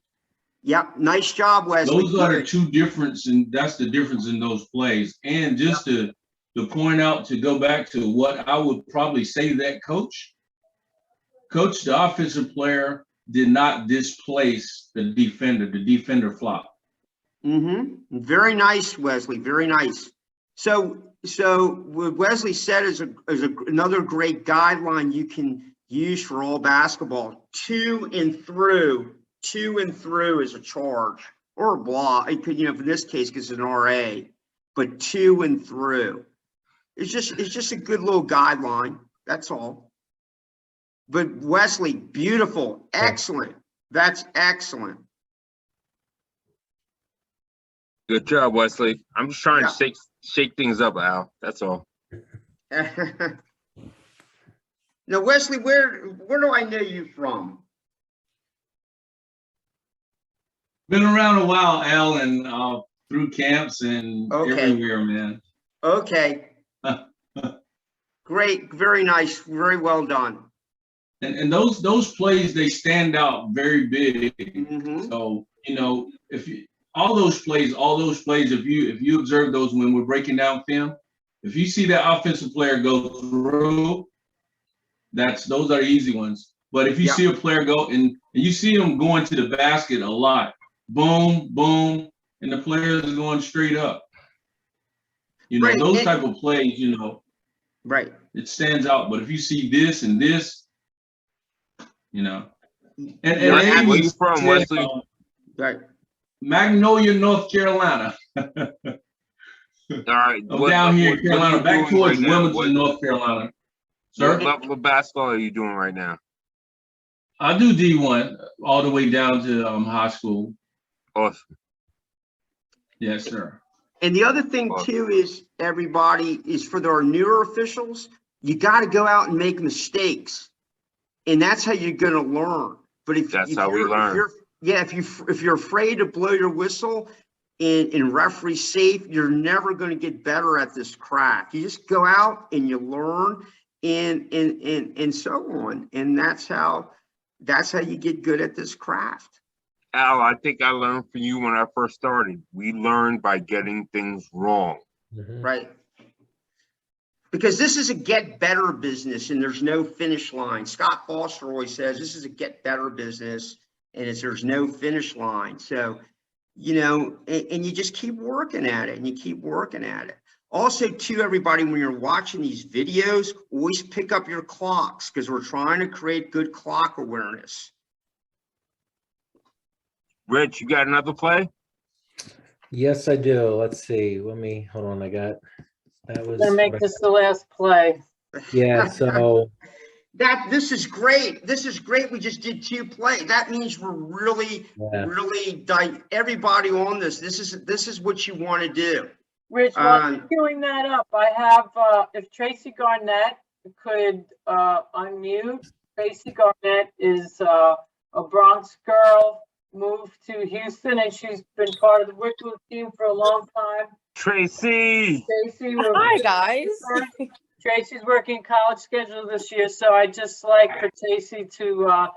Yep. Nice job, Wesley. Those are the two difference, and that's the difference in those plays. And just to point out, to go back to what I would probably say to that coach, the offensive player did not displace the defender flop. Mm-hmm. Very nice, Wesley. Very nice. So what Wesley said is another great guideline you can use for all basketball. To and through is a charge or a block. It could, in this case, because it's an RA, but to and through. It's just a good little guideline. That's all. But Wesley, beautiful, excellent. That's excellent. Good job, Wesley. I'm just trying to shake things up, Al. That's all. Now, Wesley, where do I know you from? Been around a while, Al, and through camps and everywhere, man. Okay. Great, very nice, very well done. And those plays, they stand out very big. Mm-hmm. So if you all those plays, if you observe those when we're breaking down film, if you see that offensive player go through, those are the easy ones. But if you see a player go and you see them going to the basket a lot, boom, boom, and the players are going straight up. Right. Those type of plays, right. It stands out. But if you see this and this, and where you from, Wesley? Right. Magnolia, North Carolina. All right. I'm down here in Carolina, back towards Wilmington, North Carolina. Sir? What level of basketball are you doing right now? I do D1 all the way down to high school. Awesome. Yes, sir. And the other thing too is, everybody, is for our newer officials, you got to go out and make mistakes. And that's how you're going to learn. But That's how we learn. if you're afraid to blow your whistle and referee safe, you're never going to get better at this craft. You just go out and you learn and so on. And that's how you get good at this craft. Al, I think I learned from you when I first started. We learned by getting things wrong. Right. Because this is a get better business and there's no finish line. Scott Foster always says this is a get better business and there's no finish line. So, you know, and you just keep working at it and you keep working at it. Also, too, everybody, when you're watching these videos, always pick up your clocks because we're trying to create good clock awareness. Rich, you got another play? Yes, I do. Let's see. Hold on. That was. Gonna make this the last play. Yeah, so. This is great. This is great. We just did 2 plays. That means we're really everybody on this. This is what you want to do. Rich, while you're doing that up, I have, if Tracy Garnett could unmute. Tracy Garnett is a Bronx girl, moved to Houston, and she's been part of the Wicklow team for a long time. Tracy! Hi, guys. Tracy's working college schedule this year, so I'd just like for Tracy to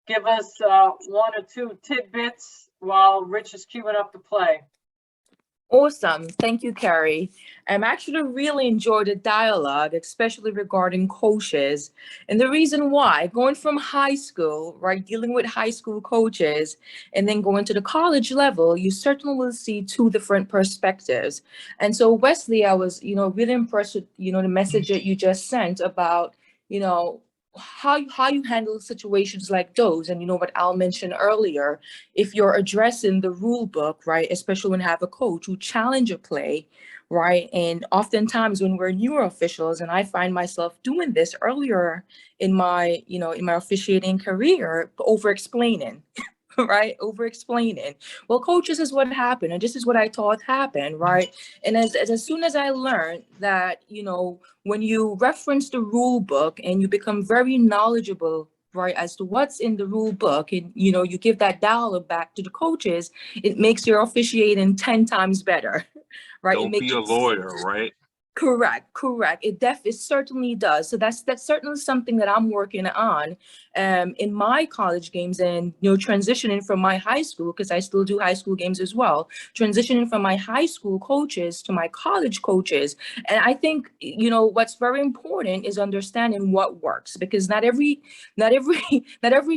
give us 1 or 2 tidbits while Rich is queuing up the play. Awesome. Thank you, Carrie. Actually really enjoyed the dialogue, especially regarding coaches. And the reason why, going from high school, right, dealing with high school coaches, and then going to the college level, you certainly will see 2 different perspectives. And so, Wesley, I was, really impressed with, the message that you just sent about, how you handle situations like those. And what Al mentioned earlier, if you're addressing the rule book, right, especially when you have a coach who challenge a play, right, and oftentimes when we're newer officials, and I find myself doing this earlier in my officiating career, over explaining. Right, over explaining. Well, coach, this is what happened, and this is what I thought happened, right? And as soon as I learned that, when you reference the rule book and you become very knowledgeable, right, as to what's in the rule book, and you give that dialogue back to the coaches, it makes your officiating 10 times better, right? Don't be a lawyer, right? Correct. It certainly does. So that's certainly something that I'm working on in my college games, and transitioning from my high school, because I still do high school games as well, transitioning from my high school coaches to my college coaches. And I think what's very important is understanding what works, because not every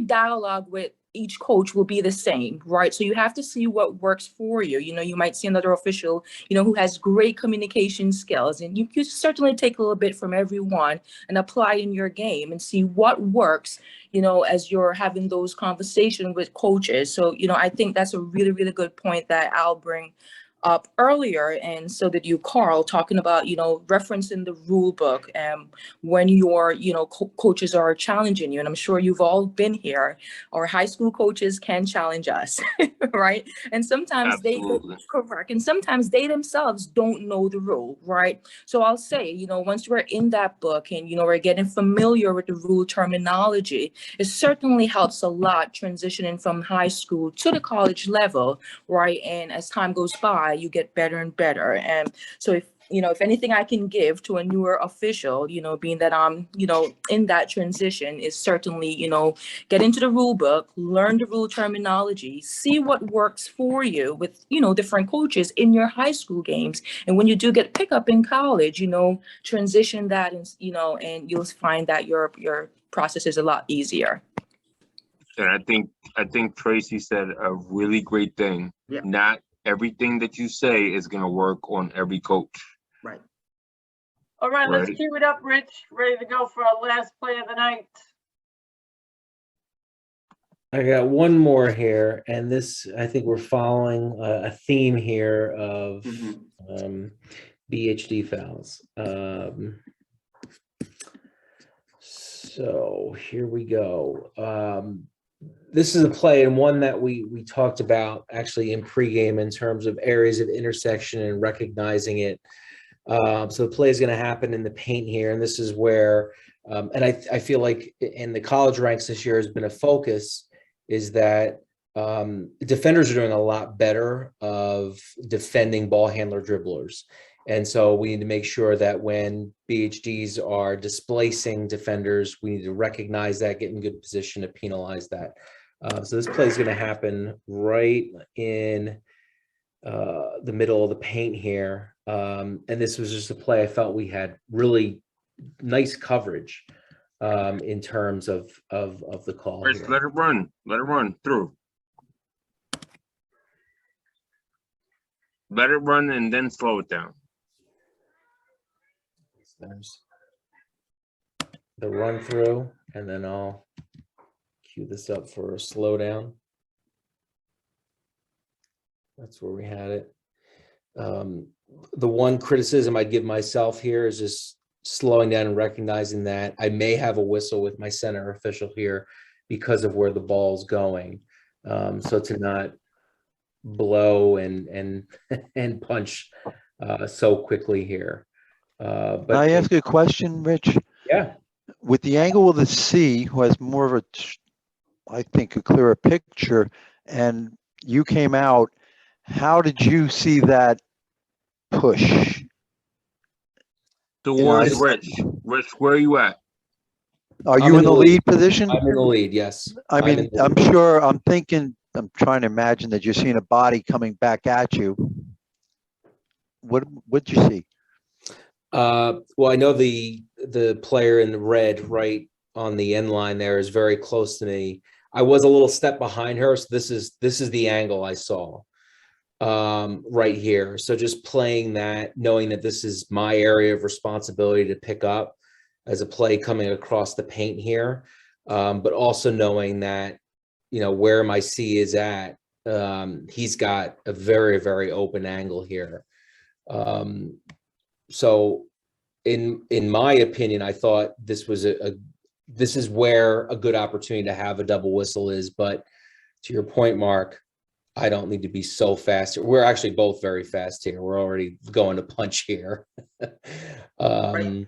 dialogue with each coach will be the same, right? So you have to see what works for you. You might see another official, who has great communication skills, and you certainly take a little bit from everyone and apply in your game and see what works, as you're having those conversations with coaches. So, I think that's a really, really good point that I'll bring up earlier. And so did you, Carl, talking about, referencing the rule book when your, coaches are challenging you. And I'm sure you've all been here. Our high school coaches can challenge us, right? And sometimes and sometimes they themselves don't know the rule, right? So I'll say, once we're in that book and, we're getting familiar with the rule terminology, it certainly helps a lot transitioning from high school to the college level, right? And as time goes by, you get better and better. And so if anything I can give to a newer official, being that I'm, in that transition, is certainly, get into the rule book, learn the rule terminology, see what works for you with, different coaches in your high school games. And when you do get pickup in college, transition that and, and you'll find that your process is a lot easier. And I think Tracy said a really great thing. Yeah. Not everything that you say is going to work on every coach. Right. All right, let's cue it up, Rich. Ready to go for our last play of the night. I got one more here, and this, I think we're following a theme here of BHD fouls. So here we go. This is a play, and one that we talked about actually in pregame in terms of areas of intersection and recognizing it. So the play is going to happen in the paint here, and this is where, and I feel like in the college ranks this year has been a focus, is that defenders are doing a lot better of defending ball handler dribblers. And so we need to make sure that when BHDs are displacing defenders, we need to recognize that, get in good position to penalize that. So this play is going to happen right in the middle of the paint here. And this was just a play I felt we had really nice coverage in terms of the call. Rich, let it run through. Let it run and then slow it down. There's the run through, and then I'll cue this up for a slowdown. That's where we had it. The one criticism I'd give myself here is just slowing down and recognizing that I may have a whistle with my center official here because of where the ball's going. So to not blow and punch so quickly here. But Can I ask you a question, Rich? Yeah. With the angle of the C, who has more of a, I think, a clearer picture, and you came out, how did you see that push? Towards Rich. Rich, where are you at? Are you in the lead position? I'm in the lead, yes. I mean, I'm sure, I'm trying to imagine that you're seeing a body coming back at you. What'd you see? Well, I know the player in red right on the end line there is very close to me. I was a little step behind her, so this is the angle I saw right here. So just playing that, knowing that this is my area of responsibility to pick up as a play coming across the paint here, but also knowing that, you know, where my C is at, he's got a very, very open angle here. So in my opinion, I thought this was this is where a good opportunity to have a double whistle is. But to your point, Mark, I don't need to be so fast. We're actually both very fast here. We're already going to punch here. Right.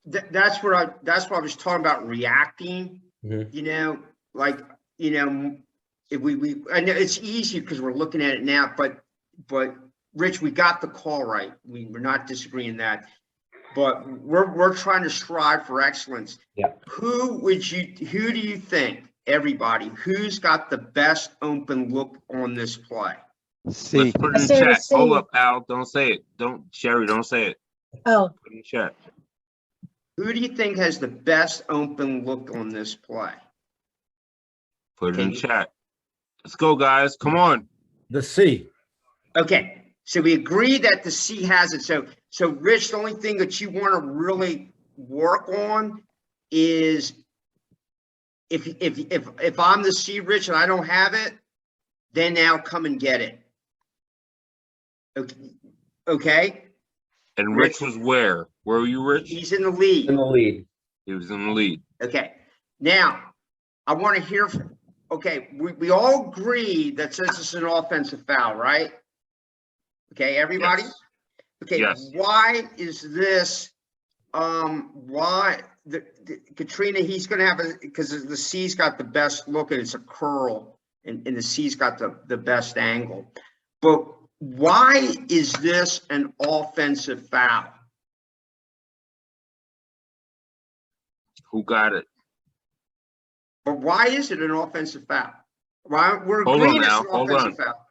That's what I was talking about, reacting. You know, like, you know, if we I know it's easy because we're looking at it now, but Rich, we got the call right. We're not disagreeing that, but we're trying to strive for excellence. Yeah. Who do you think, everybody, who's got the best open look on this play? C. Let's put it in chat. Hold up, Al. Don't say it. Sherry, don't say it. Oh. Put it in chat. Who do you think has the best open look on this play? Put it in chat. Let's go, guys. Come on. The C. Okay. So we agree that the C has it. So Rich, the only thing that you want to really work on is if I'm the C, Rich, and I don't have it, then now come and get it. Okay. And Rich was where? Where were you, Rich? He's in the lead. In the lead. He was in the lead. Okay. Now I want to hear from. Okay, we all agree that this is an offensive foul, right? Okay, everybody? Yes. Okay, yes. Why is this, why, Katrina, he's gonna have because the C's got the best look and it's a curl, and the C's got the best angle. But why is this an offensive foul? Who got it? But why is it an offensive foul? Why we're Hold agreeing on it's now. an Hold offensive on. foul.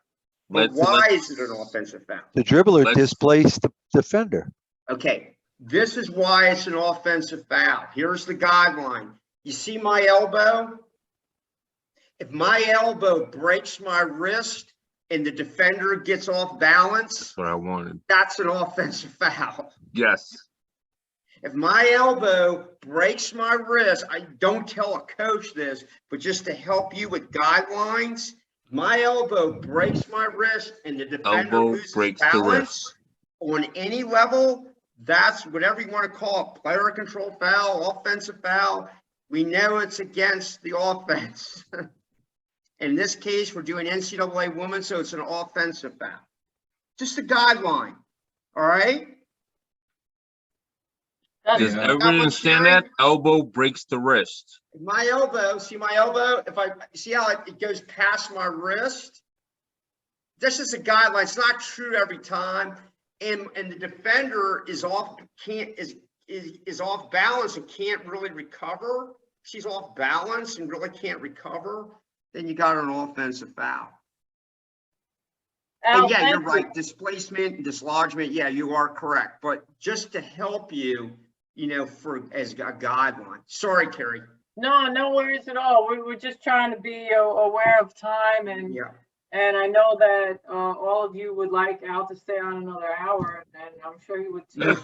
But why is it an offensive foul? The dribbler displaced the defender. Okay, this is why it's an offensive foul. Here's the guideline. You see my elbow? If my elbow breaks my wrist and the defender gets off balance, That's what I wanted. that's an offensive foul. Yes. If my elbow breaks my wrist, I don't tell a coach this, but just to help you with guidelines, my elbow breaks my wrist and the defender loses balance on any level, that's whatever you want to call it, player control foul, offensive foul. We know it's against the offense. In this case, we're doing NCAA women, so it's an offensive foul. Just a guideline, all right? Does Yeah. everyone understand that? Elbow breaks the wrist. My elbow, see my elbow? If I see how it goes past my wrist? This is a guideline. It's not true every time. And the defender is off balance and can't really recover. She's off balance and really can't recover. Then you got an offensive foul. Al, And yeah, you're thank you. right. Displacement and dislodgement. Yeah, you are correct. But just to help you, as a guideline. Sorry, Carrie. No, no worries at all. We were just trying to be aware of time, and Yeah. and I know that all of you would like Al to stay on another hour, and I'm sure he would too.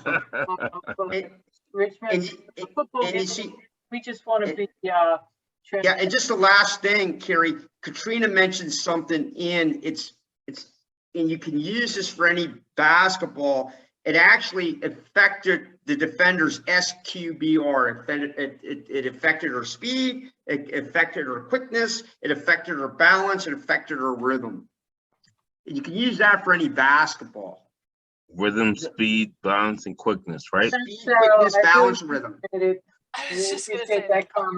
But Richmond, And the football and you game, see, we just want to be yeah, and just the last thing, Carrie, Katrina mentioned something and you can use this for any basketball. It actually affected the defender's SQBR. It affected her speed, it affected her quickness, it affected her balance, it affected her rhythm. And you can use that for any basketball. Rhythm, speed, balance, and quickness, right? Speed, quickness, balance, rhythm. I was just gonna say that comment.